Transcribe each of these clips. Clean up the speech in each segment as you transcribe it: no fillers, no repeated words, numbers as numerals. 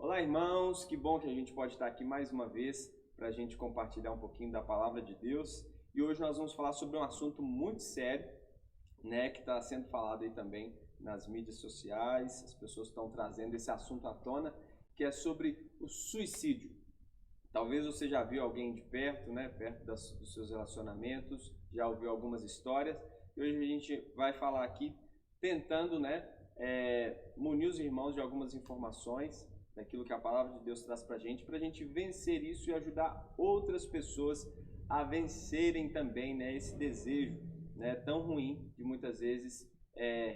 Olá, irmãos, que bom que a gente pode estar aqui mais uma vez para a gente compartilhar um pouquinho da palavra de Deus. E hoje nós vamos falar sobre um assunto muito sério, né, que está sendo falado aí também nas mídias sociais. As pessoas estão trazendo esse assunto à tona, que é sobre o suicídio. Talvez você já viu alguém de perto, né, perto dos seus relacionamentos, já ouviu algumas histórias. E hoje a gente vai falar aqui tentando, né, munir os irmãos de algumas informações daquilo que a palavra de Deus traz para a gente vencer isso e ajudar outras pessoas a vencerem também, né, esse desejo, né, tão ruim de muitas vezes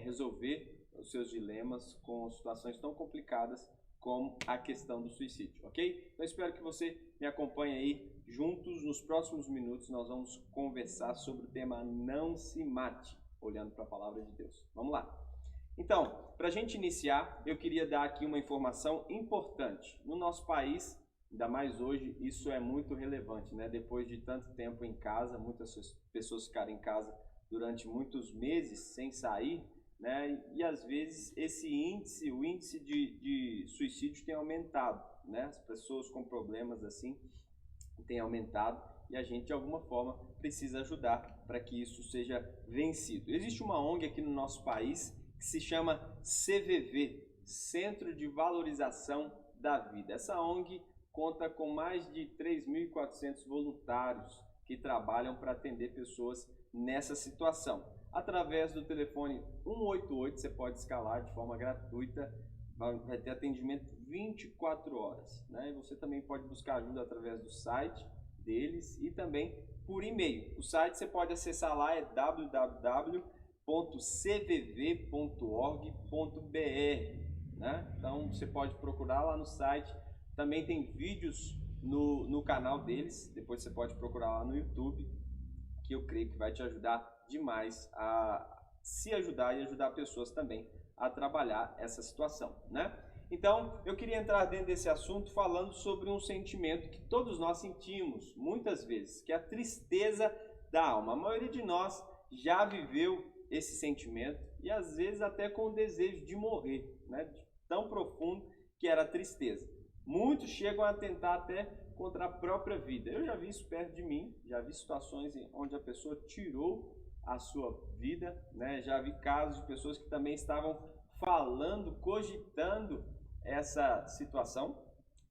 resolver os seus dilemas com situações tão complicadas como a questão do suicídio, ok? Então espero que você me acompanhe aí juntos. Nos próximos minutos nós vamos conversar sobre o tema Não se mate, olhando para a palavra de Deus. Vamos lá. Então, para a gente iniciar, eu queria dar aqui uma informação importante. No nosso país, ainda mais hoje, isso é muito relevante, né? Depois de tanto tempo em casa, muitas pessoas ficaram em casa durante muitos meses sem sair, né? E às vezes o índice de suicídio tem aumentado, né? As pessoas com problemas assim têm aumentado e a gente de alguma forma precisa ajudar para que isso seja vencido. Existe uma ONG aqui no nosso país que se chama CVV, Centro de Valorização da Vida. Essa ONG conta com mais de 3.400 voluntários que trabalham para atender pessoas nessa situação. Através do telefone 188, você pode escalar de forma gratuita, vai ter atendimento 24 horas. Né? E você também pode buscar ajuda através do site deles e também por e-mail. O site você pode acessar lá, é www.cvv.org.br. Né? Então você pode procurar lá no site. Também tem vídeos no canal deles, depois você pode procurar lá no YouTube, que eu creio que vai te ajudar demais a se ajudar e ajudar pessoas também a trabalhar essa situação, né? Então, eu queria entrar dentro desse assunto falando sobre um sentimento que todos nós sentimos muitas vezes, que é a tristeza da alma. A maioria de nós já viveu esse sentimento e às vezes até com o desejo de morrer, né? Tão profundo que era a tristeza. Muitos chegam a tentar até contra a própria vida. Eu já vi isso perto de mim, já vi situações onde a pessoa tirou a sua vida, né? Já vi casos de pessoas que também estavam falando, cogitando essa situação,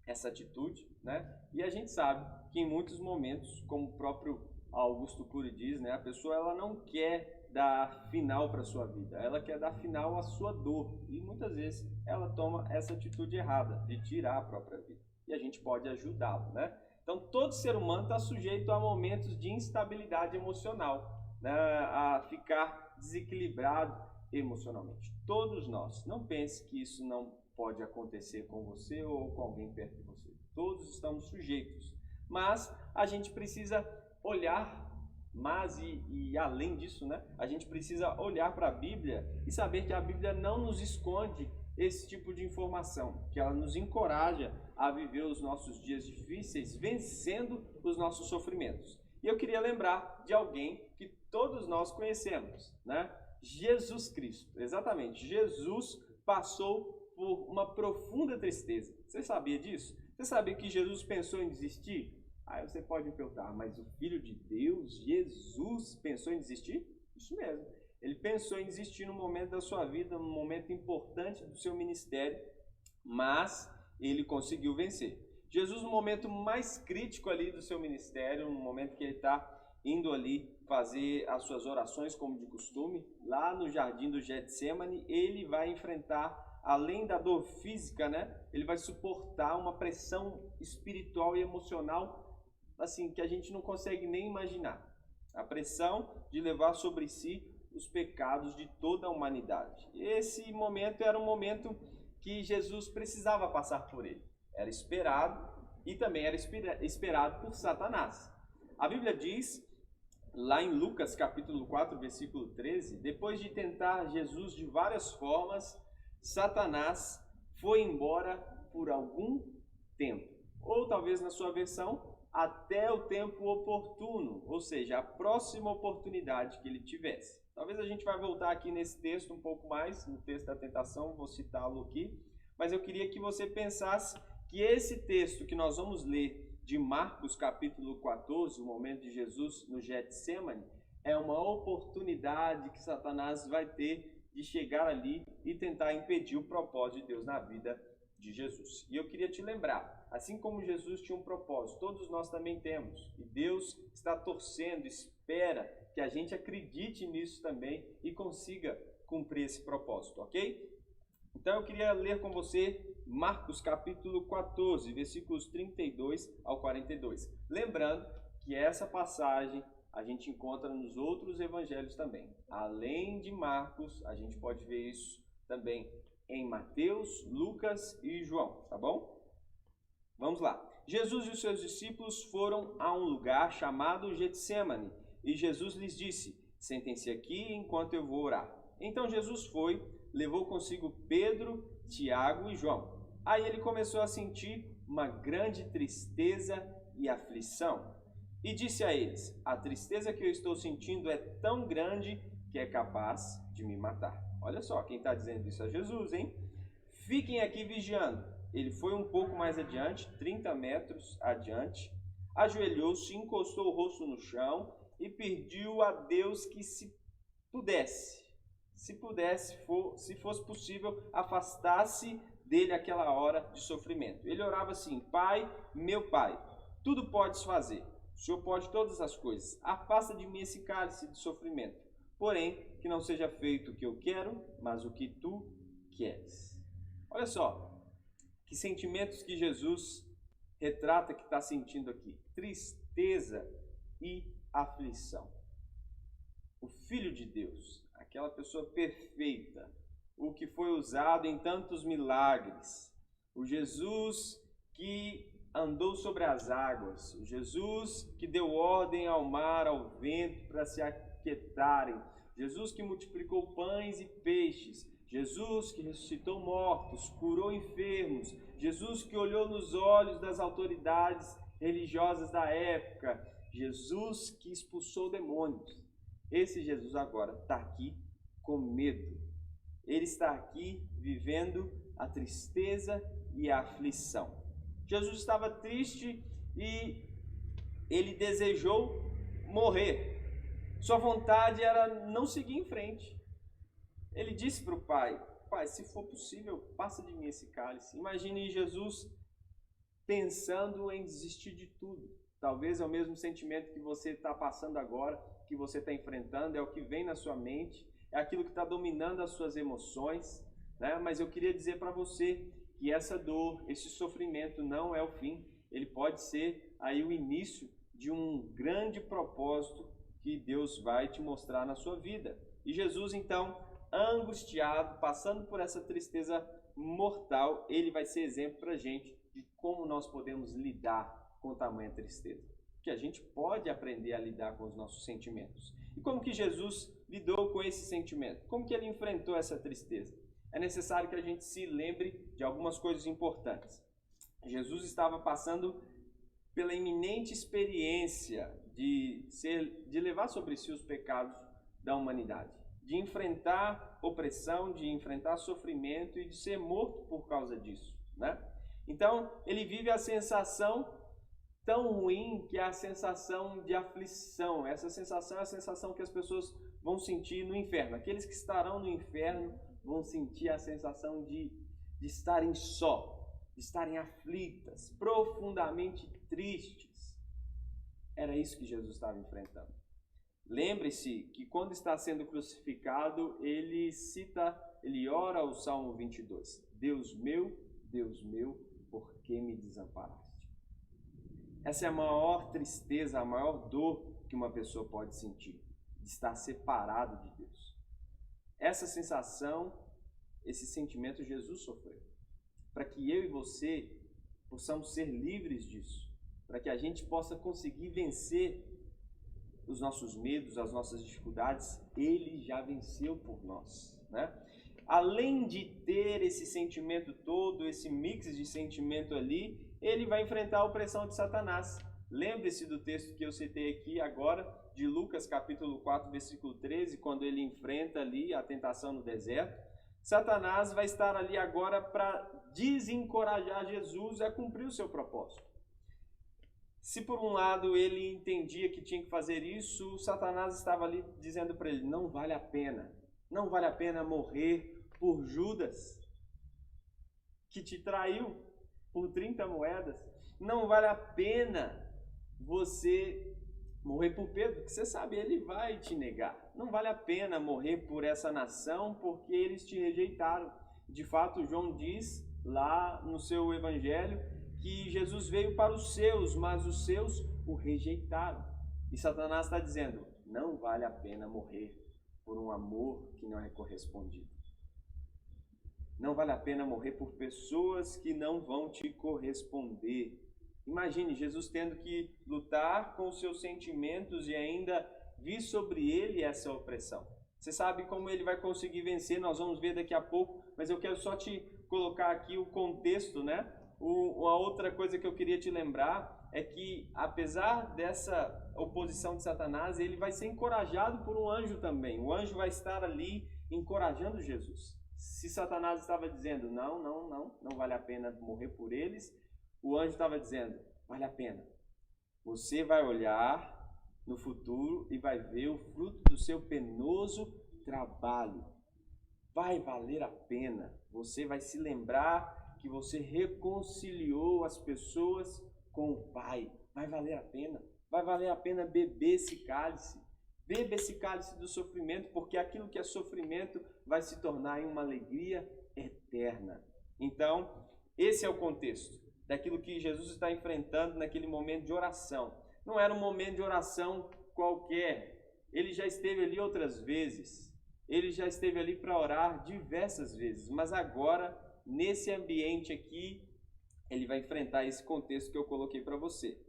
essa atitude, né? E a gente sabe que em muitos momentos, como o próprio Augusto Cury diz, né? A pessoa ela não quer dar final para a sua vida, ela quer dar final à sua dor. E muitas vezes ela toma essa atitude errada de tirar a própria vida. E a gente pode ajudá-lo, né? Então, todo ser humano está sujeito a momentos de instabilidade emocional, né? A ficar desequilibrado emocionalmente. Todos nós. Não pense que isso não pode acontecer com você ou com alguém perto de você. Todos estamos sujeitos. Mas a gente precisa olhar, e além disso, né? A gente precisa olhar para a Bíblia e saber que a Bíblia não nos esconde esse tipo de informação, que ela nos encoraja a viver os nossos dias difíceis vencendo os nossos sofrimentos. E eu queria lembrar de alguém que todos nós conhecemos, né? Jesus Cristo, exatamente. Jesus passou por uma profunda tristeza. Você sabia disso? Você sabia que Jesus pensou em desistir? Aí você pode me perguntar, mas o Filho de Deus, Jesus, pensou em desistir? Isso mesmo. Ele pensou em desistir no momento da sua vida, num momento importante do seu ministério, mas ele conseguiu vencer. Jesus, no momento mais crítico ali do seu ministério, no momento que ele está indo ali fazer as suas orações como de costume, lá no jardim do Getsemane, ele vai enfrentar, além da dor física, né? Ele vai suportar uma pressão espiritual e emocional assim que a gente não consegue nem imaginar. A pressão de levar sobre si os pecados de toda a humanidade. Esse momento era um momento que Jesus precisava passar por ele. Era esperado e também era esperado por Satanás. A Bíblia diz, lá em Lucas capítulo 4, versículo 13, depois de tentar Jesus de várias formas, Satanás foi embora por algum tempo. Ou talvez na sua versão, até o tempo oportuno, ou seja, a próxima oportunidade que ele tivesse. Talvez a gente vai voltar aqui nesse texto um pouco mais, no texto da tentação, vou citá-lo aqui, mas eu queria que você pensasse que esse texto que nós vamos ler de Marcos capítulo 14, o momento de Jesus no Getsêmani, é uma oportunidade que Satanás vai ter de chegar ali e tentar impedir o propósito de Deus na vida de Jesus. E eu queria te lembrar, assim como Jesus tinha um propósito, todos nós também temos. E Deus está torcendo, espera que a gente acredite nisso também e consiga cumprir esse propósito, ok? Então eu queria ler com você Marcos capítulo 14, versículos 32 ao 42. Lembrando que essa passagem a gente encontra nos outros evangelhos também. Além de Marcos, a gente pode ver isso também em Mateus, Lucas e João, tá bom? Vamos lá. Jesus e os seus discípulos foram a um lugar chamado Getsêmani, e Jesus lhes disse: sentem-se aqui enquanto eu vou orar. Então Jesus foi, levou consigo Pedro, Tiago e João. Aí ele começou a sentir uma grande tristeza e aflição. E disse a eles: a tristeza que eu estou sentindo é tão grande que é capaz de me matar. Olha só, quem está dizendo isso é Jesus, hein? Fiquem aqui vigiando. Ele foi um pouco mais adiante, 30 metros adiante, ajoelhou-se, encostou o rosto no chão e pediu a Deus que se fosse possível, afastasse dele aquela hora de sofrimento. Ele orava assim: Pai, meu Pai, tudo podes fazer. O Senhor pode todas as coisas. Afasta de mim esse cálice de sofrimento. Porém, que não seja feito o que eu quero, mas o que tu queres. Olha só, que sentimentos que Jesus retrata que está sentindo aqui. Tristeza e aflição. O Filho de Deus, aquela pessoa perfeita, o que foi usado em tantos milagres, o Jesus que andou sobre as águas, o Jesus que deu ordem ao mar, ao vento para se aquietarem, Jesus que multiplicou pães e peixes, Jesus que ressuscitou mortos, curou enfermos, Jesus que olhou nos olhos das autoridades religiosas da época, Jesus que expulsou demônios. Esse Jesus agora está aqui com medo. Ele está aqui vivendo a tristeza e a aflição. Jesus estava triste e ele desejou morrer. Sua vontade era não seguir em frente. Ele disse para o Pai: Pai, se for possível, passa de mim esse cálice. Imagine Jesus pensando em desistir de tudo. Talvez é o mesmo sentimento que você está passando agora, que você está enfrentando, é o que vem na sua mente, é aquilo que está dominando as suas emoções, né? Mas eu queria dizer para você que essa dor, esse sofrimento não é o fim. Ele pode ser aí o início de um grande propósito que Deus vai te mostrar na sua vida. E Jesus, então, angustiado, passando por essa tristeza mortal, ele vai ser exemplo para a gente de como nós podemos lidar com tamanha tristeza. Que a gente pode aprender a lidar com os nossos sentimentos. E como que Jesus lidou com esse sentimento? Como que ele enfrentou essa tristeza? É necessário que a gente se lembre de algumas coisas importantes. Jesus estava passando pela iminente experiência de levar sobre si os pecados da humanidade, de enfrentar opressão, de enfrentar sofrimento e de ser morto por causa disso, né? Então, ele vive a sensação tão ruim que é a sensação de aflição. Essa sensação é a sensação que as pessoas vão sentir no inferno. Aqueles que estarão no inferno vão sentir a sensação de estarem só, de estarem aflitas, profundamente tristes. Era isso que Jesus estava enfrentando. Lembre-se que quando está sendo crucificado, ele ora o Salmo 22. Deus meu, por que me desamparaste? Essa é a maior tristeza, a maior dor que uma pessoa pode sentir, de estar separado de Deus. Essa sensação, esse sentimento Jesus sofreu, para que eu e você possamos ser livres disso, para que a gente possa conseguir vencer os nossos medos, as nossas dificuldades. Ele já venceu por nós, né? Além de ter esse sentimento todo, esse mix de sentimento ali, ele vai enfrentar a opressão de Satanás. Lembre-se do texto que eu citei aqui agora, de Lucas capítulo 4, versículo 13, quando ele enfrenta ali a tentação no deserto. Satanás vai estar ali agora para desencorajar Jesus a cumprir o seu propósito. Se por um lado ele entendia que tinha que fazer isso, Satanás estava ali dizendo para ele, não vale a pena morrer por Judas, que te traiu por 30 moedas, não vale a pena você morrer por Pedro, porque você sabe, ele vai te negar, não vale a pena morrer por essa nação, porque eles te rejeitaram. De fato, João diz lá no seu evangelho, que Jesus veio para os seus, mas os seus o rejeitaram. E Satanás está dizendo, não vale a pena morrer por um amor que não é correspondido. Não vale a pena morrer por pessoas que não vão te corresponder. Imagine Jesus tendo que lutar com os seus sentimentos e ainda vir sobre ele essa opressão. Você sabe como ele vai conseguir vencer, nós vamos ver daqui a pouco, mas eu quero só te colocar aqui o contexto, né? Uma outra coisa que eu queria te lembrar é que, apesar dessa oposição de Satanás, ele vai ser encorajado por um anjo também. O anjo vai estar ali encorajando Jesus. Se Satanás estava dizendo, não vale a pena morrer por eles, o anjo estava dizendo, vale a pena. Você vai olhar no futuro e vai ver o fruto do seu penoso trabalho. Vai valer a pena. Você vai se lembrar que você reconciliou as pessoas com o Pai. Vai valer a pena. Vai valer a pena beber esse cálice. Beba esse cálice do sofrimento, porque aquilo que é sofrimento vai se tornar em uma alegria eterna. Então, esse é o contexto daquilo que Jesus está enfrentando naquele momento de oração. Não era um momento de oração qualquer. Ele já esteve ali outras vezes. Ele já esteve ali para orar diversas vezes. Mas agora, nesse ambiente aqui, ele vai enfrentar esse contexto que eu coloquei para você.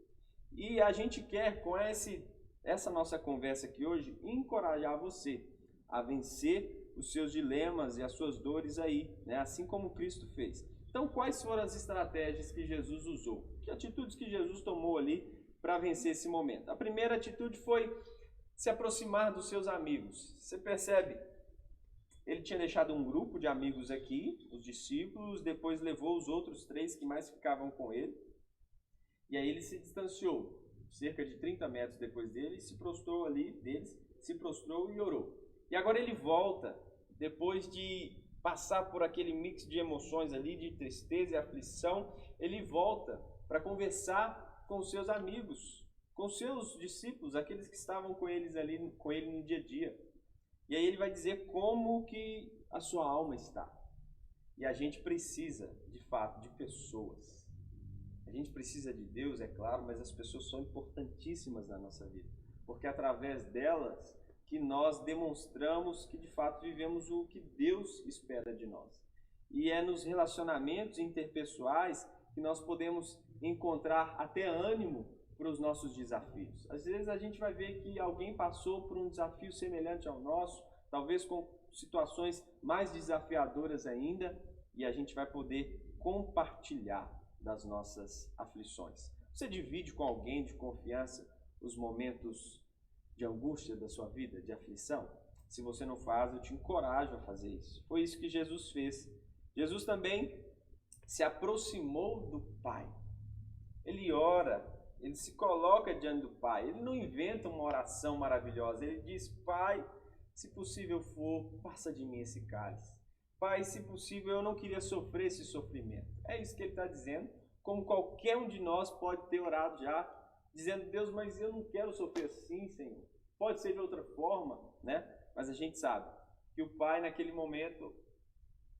E a gente quer, com essa nossa conversa aqui hoje, encorajar você a vencer os seus dilemas e as suas dores aí, né? Assim como Cristo fez. Então, quais foram as estratégias que Jesus usou? Que atitudes que Jesus tomou ali para vencer esse momento? A primeira atitude foi se aproximar dos seus amigos. Você percebe? Ele tinha deixado um grupo de amigos aqui, os discípulos, depois levou os outros 3 que mais ficavam com ele. E aí ele se distanciou, cerca de 30 metros depois dele, se prostrou ali deles, se prostrou e orou. E agora ele volta, depois de passar por aquele mix de emoções ali, de tristeza e aflição, ele volta para conversar com os seus amigos, com os seus discípulos, aqueles que estavam com ele no dia a dia. E aí ele vai dizer como que a sua alma está. E a gente precisa, de fato, de pessoas. A gente precisa de Deus, é claro, mas as pessoas são importantíssimas na nossa vida. Porque é através delas que nós demonstramos que, de fato, vivemos o que Deus espera de nós. E é nos relacionamentos interpessoais que nós podemos encontrar até ânimo para os nossos desafios. Às vezes a gente vai ver que alguém passou por um desafio semelhante ao nosso, talvez com situações mais desafiadoras ainda, e a gente vai poder compartilhar das nossas aflições. Você divide com alguém de confiança os momentos de angústia da sua vida, de aflição? Se você não faz, eu te encorajo a fazer isso. Foi isso que Jesus fez. Jesus também se aproximou do Pai. Ele ora, ele se coloca diante do Pai. Ele não inventa uma oração maravilhosa. Ele diz, Pai, se possível for, passa de mim esse cálice. Pai, se possível, eu não queria sofrer esse sofrimento. É isso que ele está dizendo, como qualquer um de nós pode ter orado já, dizendo, Deus, mas eu não quero sofrer assim, Senhor. Pode ser de outra forma, né? Mas a gente sabe que o Pai, naquele momento,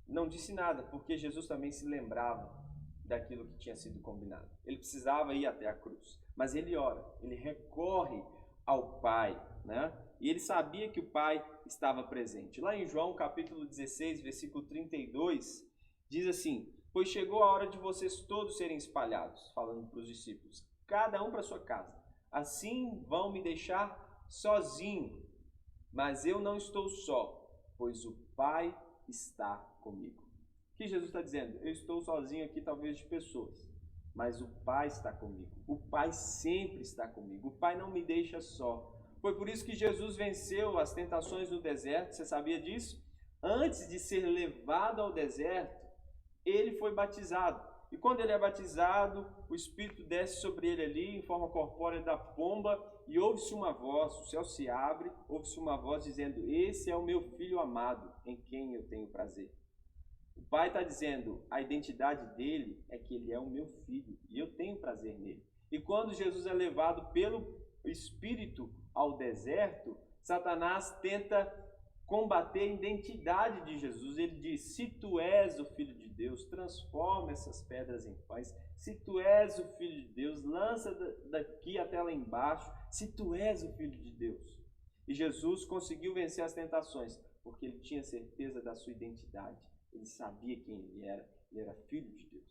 não disse nada, porque Jesus também se lembrava daquilo que tinha sido combinado. Ele precisava ir até a cruz, mas ele ora, ele recorre ao Pai, né? E ele sabia que o Pai estava presente. Lá em João capítulo 16, versículo 32, diz assim, pois chegou a hora de vocês todos serem espalhados, falando para os discípulos, cada um para sua casa. Assim vão me deixar sozinho, mas eu não estou só, pois o Pai está comigo. O que Jesus está dizendo? Eu estou sozinho aqui, talvez de pessoas, mas o Pai está comigo. O Pai sempre está comigo. O Pai não me deixa só. Foi por isso que Jesus venceu as tentações do deserto. Você sabia disso? antes de ser levado ao deserto, ele foi batizado. E quando ele é batizado, o Espírito desce sobre ele ali, em forma corpórea da pomba, e ouve-se uma voz, o céu se abre, ouve-se uma voz dizendo: esse é o meu filho amado, em quem eu tenho prazer. O pai está dizendo, a identidade dele é que ele é o meu filho, e eu tenho prazer nele. E quando Jesus é levado pelo Espírito ao deserto, Satanás tenta combater a identidade de Jesus. Ele diz: se tu és o Filho de Deus, transforma essas pedras em pães. Se tu és o Filho de Deus, lança daqui até lá embaixo. Se tu és o Filho de Deus. E Jesus conseguiu vencer as tentações, porque ele tinha certeza da sua identidade. Ele sabia quem ele era Filho de Deus.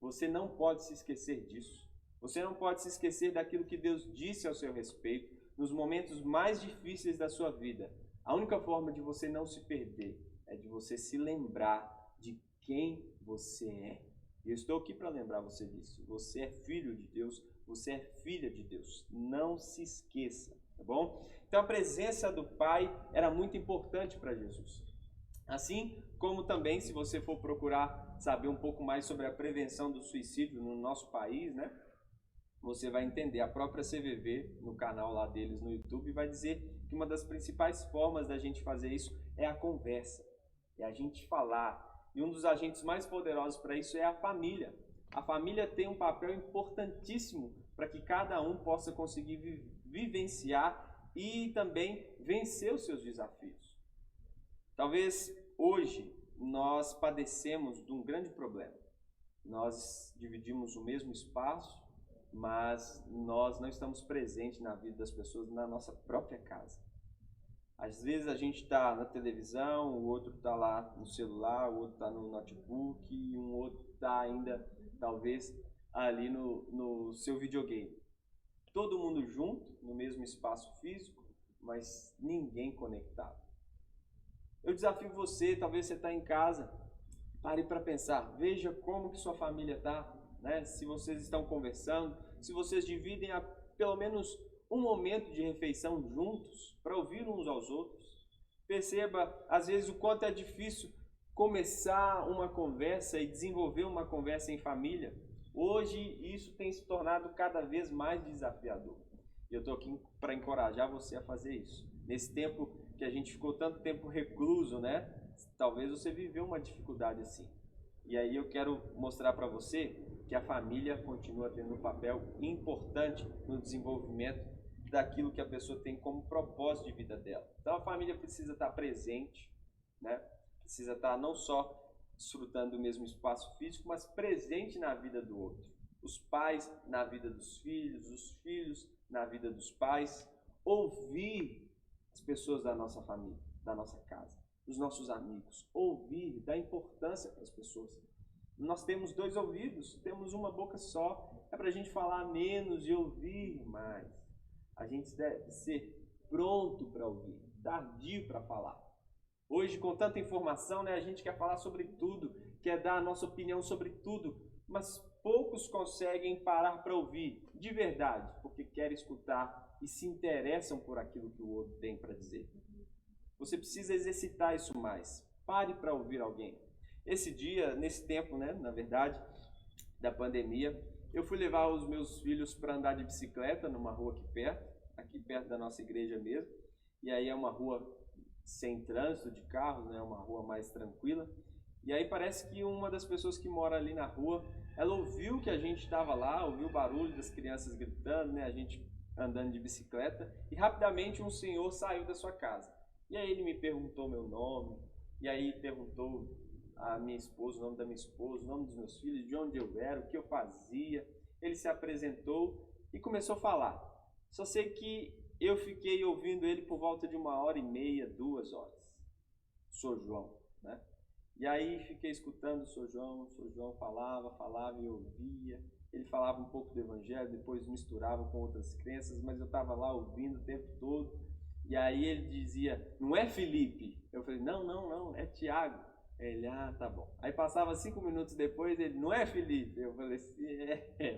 Você não pode se esquecer disso. Você não pode se esquecer daquilo que Deus disse ao seu respeito nos momentos mais difíceis da sua vida. A única forma de você não se perder é de você se lembrar de quem você é. E eu estou aqui para lembrar você disso. Você é filho de Deus, você é filha de Deus. Não se esqueça, tá bom? Então a presença do Pai era muito importante para Jesus. Assim como também, se você for procurar saber um pouco mais sobre a prevenção do suicídio no nosso país, né? Você vai entender. A própria CVV, no canal lá deles no YouTube, vai dizer que uma das principais formas da gente fazer isso é a conversa, é a gente falar. E um dos agentes mais poderosos para isso é a família. A família tem um papel importantíssimo para que cada um possa conseguir vivenciar e também vencer os seus desafios. Talvez hoje nós padecemos de um grande problema. Nós dividimos o mesmo espaço, mas nós não estamos presentes na vida das pessoas na nossa própria casa. Às vezes a gente está na televisão, o outro está lá no celular, o outro está no notebook, e um outro está ainda, talvez, ali no seu videogame. Todo mundo junto, no mesmo espaço físico, mas ninguém conectado. Eu desafio você, talvez você está em casa, pare para pensar, veja como que sua família está, né? Se vocês estão conversando, se vocês dividem pelo menos um momento de refeição juntos, para ouvir uns aos outros. Perceba, às vezes, o quanto é difícil começar uma conversa e desenvolver uma conversa em família. Hoje, isso tem se tornado cada vez mais desafiador. E eu estou aqui para encorajar você a fazer isso. Nesse tempo que a gente ficou tanto tempo recluso, né? Talvez você viveu uma dificuldade assim. E aí eu quero mostrar para você que a família continua tendo um papel importante no desenvolvimento daquilo que a pessoa tem como propósito de vida dela. Então a família precisa estar presente, né? Precisa estar não só desfrutando do mesmo espaço físico, mas presente na vida do outro. Os pais na vida dos filhos, os filhos na vida dos pais. Ouvir as pessoas da nossa família, da nossa casa, dos nossos amigos. Ouvir, dar importância para as pessoas. Nós temos 2 ouvidos, temos uma boca só. É para a gente falar menos e ouvir mais. A gente deve ser pronto para ouvir, tardio para falar. Hoje, com tanta informação, né, a gente quer falar sobre tudo, quer dar a nossa opinião sobre tudo, mas poucos conseguem parar para ouvir de verdade, porque querem escutar e se interessam por aquilo que o outro tem para dizer. Você precisa exercitar isso mais. Pare para ouvir alguém. Esse dia, nesse tempo, né, na verdade, da pandemia, eu fui levar os meus filhos para andar de bicicleta numa rua aqui perto da nossa igreja mesmo. E aí é uma rua sem trânsito de carros, né, uma rua mais tranquila. E aí parece que uma das pessoas que mora ali na rua, ela ouviu que a gente estava lá, ouviu o barulho das crianças gritando, né, a gente andando de bicicleta, e rapidamente um senhor saiu da sua casa. E aí ele me perguntou meu nome, e aí perguntou a minha esposa, o nome da minha esposa, o nome dos meus filhos, de onde eu era, o que eu fazia. Ele se apresentou e começou a falar. Só sei que eu fiquei ouvindo ele por volta de 1h30, 2 horas. Sou João, né? E aí fiquei escutando o Sr. João falava e eu ouvia. Ele falava um pouco do evangelho, depois misturava com outras crenças, mas eu estava lá ouvindo o tempo todo. E aí ele dizia, não é Felipe? Eu falei, não, é Tiago. Ele, tá bom. Aí passava 5 minutos depois, ele, não é Felipe? Eu falei assim,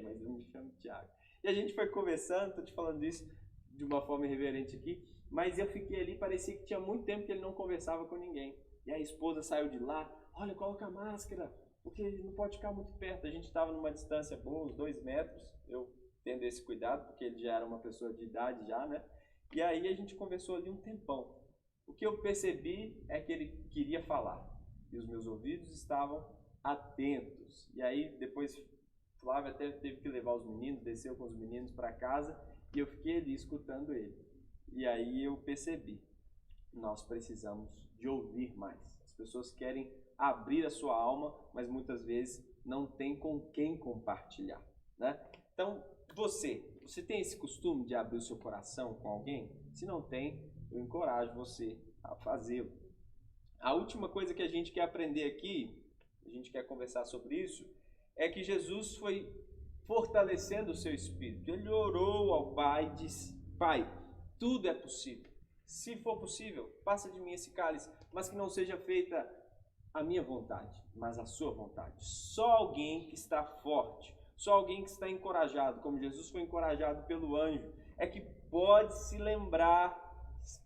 mas eu me chamo Tiago. E a gente foi conversando, estou te falando isso de uma forma irreverente aqui, mas eu fiquei ali, parecia que tinha muito tempo que ele não conversava com ninguém. E a esposa saiu de lá, olha, coloca a máscara, porque não pode ficar muito perto. A gente estava numa distância boa, uns 2 metros, eu tendo esse cuidado, porque ele já era uma pessoa de idade já, né? E aí a gente conversou ali um tempão. O que eu percebi é que ele queria falar, e os meus ouvidos estavam atentos. E aí depois Flávia até teve que levar os meninos, desceu com os meninos para casa, e eu fiquei ali escutando ele. E aí eu percebi, nós precisamos de ouvir mais. As pessoas querem abrir a sua alma, mas muitas vezes não tem com quem compartilhar, né? Então, você tem esse costume de abrir o seu coração com alguém? Se não tem, eu encorajo você a fazê-lo. A última coisa que a gente quer aprender aqui, a gente quer conversar sobre isso, é que Jesus foi fortalecendo o seu espírito. Ele orou ao Pai e disse: Pai, tudo é possível. Se for possível, passa de mim esse cálice, mas que não seja feita a minha vontade, mas a sua vontade. Só alguém que está forte, só alguém que está encorajado, como Jesus foi encorajado pelo anjo, é que pode se lembrar,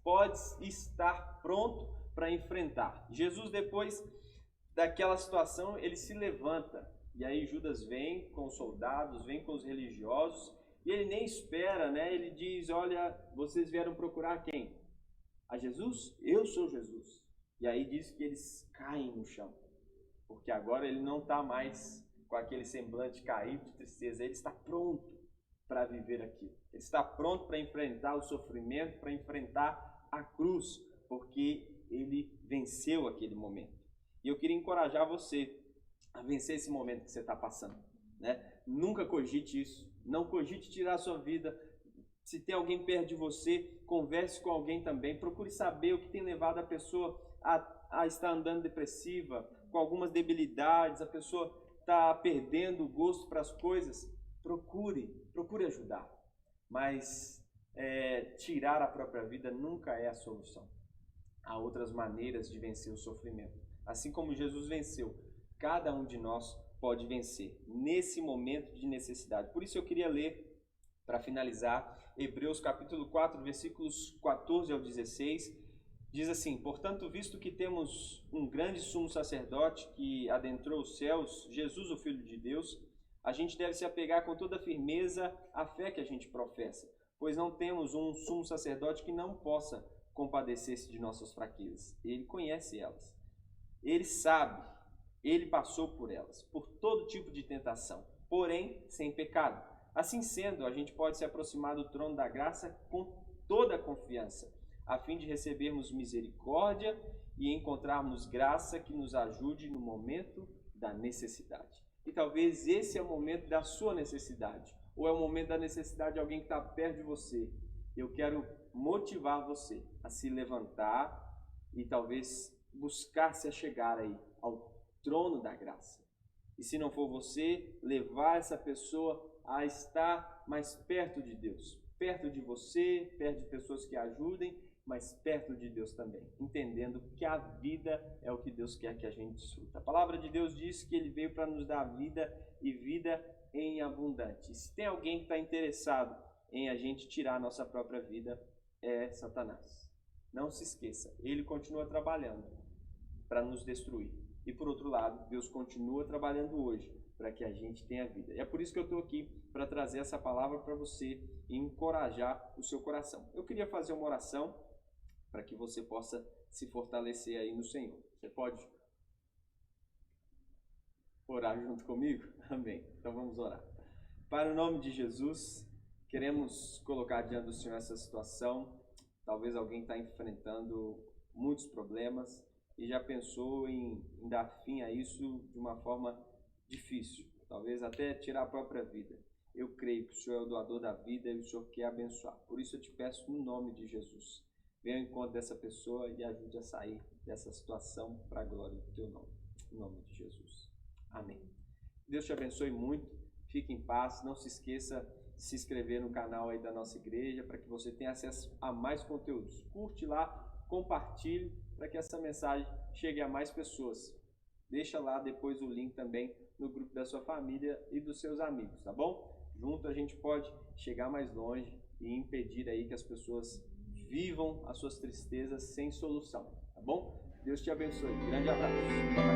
pode estar pronto para enfrentar. Jesus, depois daquela situação, ele se levanta. E aí Judas vem com os soldados, vem com os religiosos, e ele nem espera, né? Ele diz: olha, vocês vieram procurar quem? A Jesus? Eu sou Jesus. E aí diz que eles caem no chão, porque agora ele não está mais com aquele semblante caído de tristeza, ele está pronto para viver aquilo. Ele está pronto para enfrentar o sofrimento, para enfrentar a cruz, porque ele venceu aquele momento. E eu queria encorajar você a vencer esse momento que você está passando, né? Nunca cogite isso, não cogite tirar a sua vida. Se tem alguém perto de você, converse com alguém também, procure saber o que tem levado a pessoa a estar andando depressiva, com algumas debilidades, a pessoa está perdendo o gosto para as coisas. Procure ajudar, mas tirar a própria vida nunca é a solução. Há outras maneiras de vencer o sofrimento. Assim como Jesus venceu, cada um de nós pode vencer nesse momento de necessidade. Por isso eu queria ler, para finalizar, Hebreus capítulo 4, versículos 14 ao 16, diz assim: portanto, visto que temos um grande sumo sacerdote que adentrou os céus, Jesus, o Filho de Deus, a gente deve se apegar com toda firmeza à fé que a gente professa, pois não temos um sumo sacerdote que não possa compadecer-se de nossas fraquezas. Ele conhece elas, ele sabe, ele passou por elas, por todo tipo de tentação, porém sem pecado. Assim sendo, a gente pode se aproximar do trono da graça com toda a confiança, a fim de recebermos misericórdia e encontrarmos graça que nos ajude no momento da necessidade. E talvez esse é o momento da sua necessidade, ou é o momento da necessidade de alguém que está perto de você. Eu quero motivar você a se levantar e talvez buscar se achegar aí ao trono da graça. E se não for você, levar essa pessoa a estar mais perto de Deus, perto de você, perto de pessoas que ajudem, mas perto de Deus também, entendendo que a vida é o que Deus quer que a gente desfrute. A palavra de Deus diz que Ele veio para nos dar vida e vida em abundante. E se tem alguém que está interessado em a gente tirar a nossa própria vida, é Satanás. Não se esqueça, ele continua trabalhando para nos destruir. E por outro lado, Deus continua trabalhando hoje para que a gente tenha vida. E é por isso que eu estou aqui, para trazer essa palavra para você e encorajar o seu coração. Eu queria fazer uma oração para que você possa se fortalecer aí no Senhor. Você pode orar junto comigo? Amém. Então vamos orar. Pai, no nome de Jesus, queremos colocar diante do Senhor essa situação. Talvez alguém está enfrentando muitos problemas e já pensou em dar fim a isso de uma forma difícil, talvez até tirar a própria vida. Eu creio que o Senhor é o doador da vida e o Senhor quer abençoar. Por isso eu te peço no nome de Jesus. Venha ao encontro dessa pessoa e ajude a sair dessa situação para a glória do teu nome. Em nome de Jesus. Amém. Deus te abençoe muito. Fique em paz. Não se esqueça de se inscrever no canal aí da nossa igreja para que você tenha acesso a mais conteúdos. Curte lá, compartilhe para que essa mensagem chegue a mais pessoas. Deixa lá depois o link também no grupo da sua família e dos seus amigos, tá bom? Junto a gente pode chegar mais longe e impedir aí que as pessoas vivam as suas tristezas sem solução, tá bom? Deus te abençoe. Grande abraço.